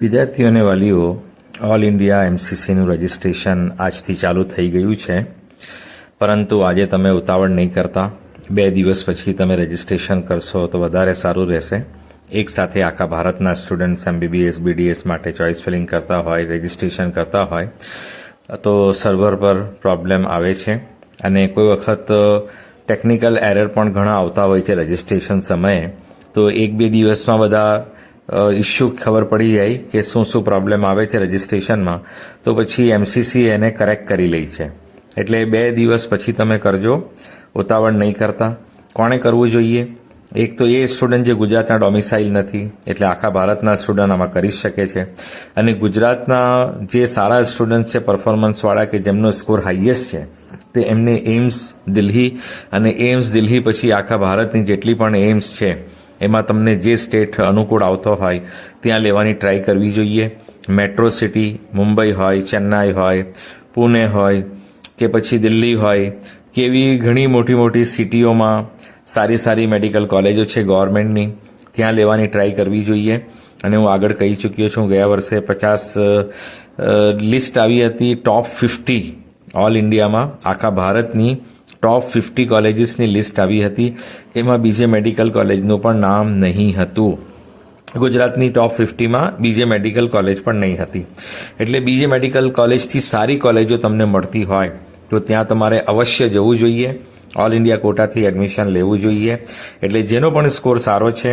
વિદ્યાર્થીઓ અને વાલીઓ, ઓલ ઇન્ડિયા એમસીસીનું રજિસ્ટ્રેશન આજથી ચાલુ થઈ ગયું છે, પરંતુ આજે તમે ઉતાવળ નહીં કરતા. 2 દિવસ પછી તમે રજિસ્ટ્રેશન કરશો તો વધારે સારું રહેશે. એક સાથે આખા ભારતના સ્ટુડન્ટ્સ એમબીબીએસ બીડીએસ માટે ચોઇસ ફિલિંગ કરતા હોય, રજિસ્ટ્રેશન કરતા હોય તો સર્વર પર પ્રોબ્લેમ આવે છે અને કોઈ વખત ટેકનિકલ એરર પણ ઘણા આવતા હોય છે રજિસ્ટ્રેશન સમયે. તો 1-2 દિવસમાં બધા ઇસ્યુ ખબર પડી જાય કે શું પ્રોબ્લેમ આવે છે રજિસ્ટ્રેશનમાં, તો પછી એમસીસી એને કરેક્ટ કરી લે છે. એટલે 2 દિવસ પછી તમે કરજો, ઉતાવળ નહીં કરતા. કોણે કરવું જોઈએ? એક તો એ સ્ટુડન્ટ જે ગુજરાતના ડોમિસાઇલ નથી, એટલે આખા ભારતના સ્ટુડન્ટ આમાં કરી શકે છે. અને ગુજરાતના જે સારા સ્ટુડન્ટ છે પરફોર્મન્સવાળા, કે જેમનો સ્કોર હાઈએસ્ટ છે, તે એમને એમ્સ દિલ્હી અને એમ્સ દિલ્હી પછી આખા ભારતની જેટલી પણ એમ્સ છે એમાં તમને જે સ્ટેટ અનુકૂળ આવતો હોય ત્યાં લેવાની ટ્રાય કરવી જોઈએ. મેટ્રો સિટી મુંબઈ હોય, ચેન્નાઈ હોય, પુણે હોય કે પછી દિલ્હી હોય, કે એવી ઘણી મોટી મોટી સિટીઓમાં સારી મેડિકલ કોલેજો છે ગવર્મેન્ટની, ત્યાં લેવાની ટ્રાય કરવી જોઈએ. અને હું આગળ કહી ચૂક્યો છું, ગયા વર્ષે 50 લિસ્ટ આવી હતી, ટોપ 50 ઓલ ઇન્ડિયામાં આખા ભારતની ટોપ 50 કોલેજીસની લિસ્ટ આવી હતી. એમાં બીજે મેડિકલ કોલેજનું પણ નામ નહીં હતું. ગુજરાતની ટોપ 50માં બીજે મેડિકલ કોલેજ પણ નહીં હતી. એટલે બીજે મેડિકલ કોલેજથી સારી કોલેજો તમને મળતી હોય તો ત્યાં તમારે અવશ્ય જવું જોઈએ. ઓલ ઇન્ડિયા કોટાથી એડમિશન લેવું જોઈએ. એટલે જેનો પણ સ્કોર સારો છે,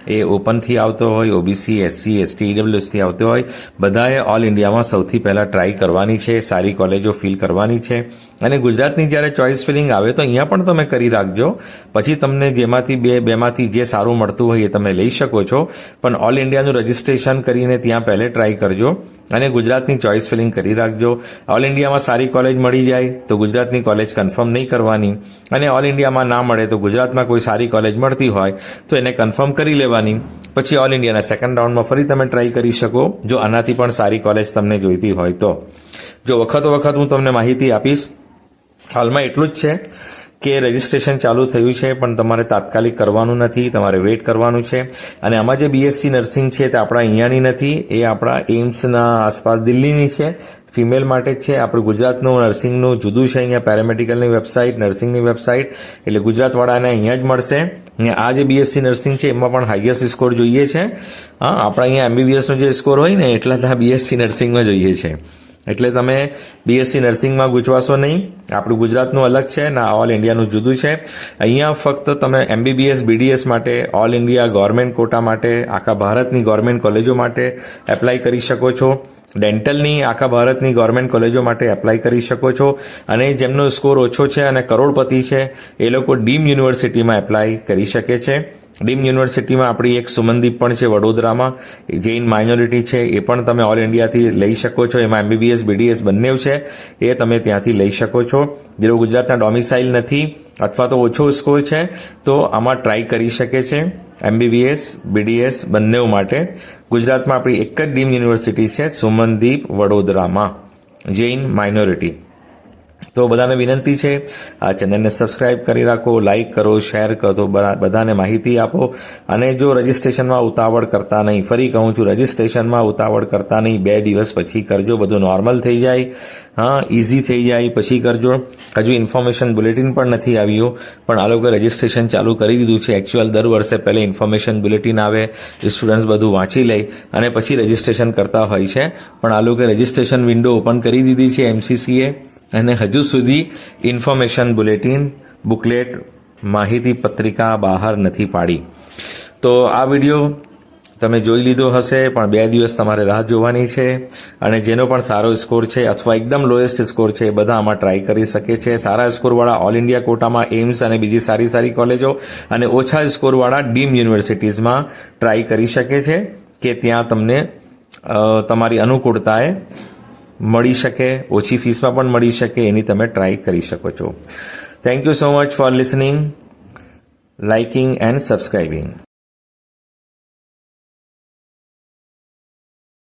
એ ઓપનથી આવતો હોય, ઓબીસી, એસસી, એસટી, ઈડબ્લ્યુએસથી આવતો હોય, બધાએ ઓલ ઇન્ડિયામાં સૌથી પહેલાં ટ્રાય કરવાની છે, સારી કોલેજો ફિલ કરવાની છે. અને ગુજરાતની જ્યારે ચોઇસ ફિલિંગ આવે તો અહીંયા પણ તમે કરી રાખજો. પછી તમને જેમાંથી બેમાંથી જે સારું મળતું હોય એ તમે લઈ શકો છો. પણ ઓલ ઇન્ડિયાનું રજિસ્ટ્રેશન કરીને ત્યાં પહેલે ટ્રાય કરજો અને ગુજરાતની ચોઇસ ફિલિંગ કરી રાખજો. ઓલ ઇન્ડિયામાં સારી કોલેજ મળી જાય તો ગુજરાતની કોલેજ કન્ફર્મ નહીં કરવાની, અને ઓલ ઇન્ડિયામાં ના મળે તો ગુજરાતમાં કોઈ સારી કોલેજ મળતી હોય તો એને કન્ફર્મ કરી લેવાની. પછી ઓલ ઇન્ડિયાના સેકન્ડ રાઉન્ડમાં ફરી તમે ટ્રાય કરી શકો, જો આનાથી પણ સારી કોલેજ તમને જોઈતી હોય તો. જો વખતો વખત હું તમને માહિતી આપીશ. હાલમાં એટલું જ છે કે રજિસ્ટ્રેશન ચાલુ થયું છે, પણ તમારે તાત્કાલિક કરવાનું નથી, તમારે વેઇટ કરવાનું છે. અને આમાં જે બીએસસી નર્સિંગ છે તે આપણા અહીંયાની નથી, એ આપણા એમ્સના આસપાસ દિલ્હીની છે, ફિમેલ માટે જ છે. આપણું ગુજરાતનું નર્સિંગનું જુદું છે, અહીંયા પેરામેડિકલની વેબસાઇટ, નર્સિંગની વેબસાઇટ, એટલે ગુજરાતવાળાને અહીંયા જ મળશે. અને આ જે બીએસસી નર્સિંગ છે એમાં પણ હાઈએસ્ટ સ્કોર જોઈએ છે. આપણા અહીંયા એમબીબીએસનો જે સ્કોર હોય ને એટલા જ આ બીએસસી નર્સિંગમાં જોઈએ છે. એટલે તમે બીએસસી નર્સિંગમાં ગૂંચવાશો નહીં. આપણું ગુજરાતનું અલગ છે ને ઓલ ઇન્ડિયાનું જુદું છે. અહીંયા ફક્ત તમે એમબીબીએસ બીડીએસ માટે ઓલ ઇન્ડિયા ગવર્મેન્ટ કોટા માટે આખા ભારતની ગવર્મેન્ટ કોલેજો માટે એપ્લાય કરી શકો છો. ડેન્ટલની આખા ભારતની ગવર્મેન્ટ કોલેજો માટે એપ્લાય કરી શકો છો. અને જેમનો સ્કોર ઓછો છે અને કરોડપતિ છે એ લોકો ડીમ યુનિવર્સિટીમાં એપ્લાય કરી શકે છે. ડીમ યુનિવર્સિટીમાં આપણી એક સુમનદીપ પણ છે વડોદરામાં, જૈન માઇનોરિટી છે, એ પણ તમે ઓલ ઇન્ડિયાથી લઈ શકો છો. એમાં એમબીબીએસ બીડીએસ બંને છે, એ તમે ત્યાંથી લઈ શકો છો. જે ગુજરાતના ડોમિસાઇલ નથી અથવા તો ઓછો સ્કોર છે તો આમાં ટ્રાય કરી શકે છે. એમબીબીએસ બીડીએસ બંને માટે ગુજરાતમાં આપણી એક જ ડીમ યુનિવર્સિટી છે, સુમનદીપ વડોદરામાં, જૈન માઇનોરિટી. તો બધાને વિનંતી છે, આ ચેનલને સબસ્ક્રાઇબ કરી રાખો, લાઇક કરો, શેર કરો, બધાને માહિતી આપો. અને જો રજિસ્ટ્રેશનમાં ઉતાવળ કરતા નહીં, ફરી કહું છું, રજિસ્ટ્રેશનમાં ઉતાવળ કરતા નહીં, 2 દિવસ પછી કરજો, બધું નોર્મલ થઈ જાય, ઇઝી થઈ જાય પછી કરજો. હજુ ઇન્ફોર્મેશન બુલેટિન પણ નથી આવ્યું, પણ આ લોકોએ રજિસ્ટ્રેશન ચાલુ કરી દીધું છે. એકચ્યુઅલ દર વર્ષે પહેલે ઇન્ફોર્મેશન બુલેટિન આવે, સ્ટુડન્ટ્સ બધું વાંચી લે અને પછી રજિસ્ટ્રેશન કરતા હોય છે. પણ આ લોકોએ રજિસ્ટ્રેશન વિન્ડો ઓપન કરી દીધી છે એમસીસીએ, અને હજુ સુધી ઇન્ફોર્મેશન બુલેટિન, બુકલેટ, માહિતી પત્રિકા બહાર નથી પાડી. તો આ વિડીયો તમે જોઈ લીધો હશે, પણ 2 દિવસ તમારે રાહ જોવાની છે. અને જેનો પણ સારો સ્કોર છે અથવા એકદમ લોએસ્ટ સ્કોર છે એ બધા આમાં ટ્રાય કરી શકે છે. સારા સ્કોરવાળા ઓલ ઇન્ડિયા કોટામાં એમ્સ અને બીજી સારી કોલેજો, અને ઓછા સ્કોરવાળા ડીમ યુનિવર્સિટીઝમાં ટ્રાય કરી શકે છે કે ત્યાં તમને તમારી અનુકૂળતાએ મળી શકે, ઓછી ફીસમાં પણ મળી શકે, એની તમે ટ્રાય કરી શકો છો. Thank you so much for listening, liking and subscribing.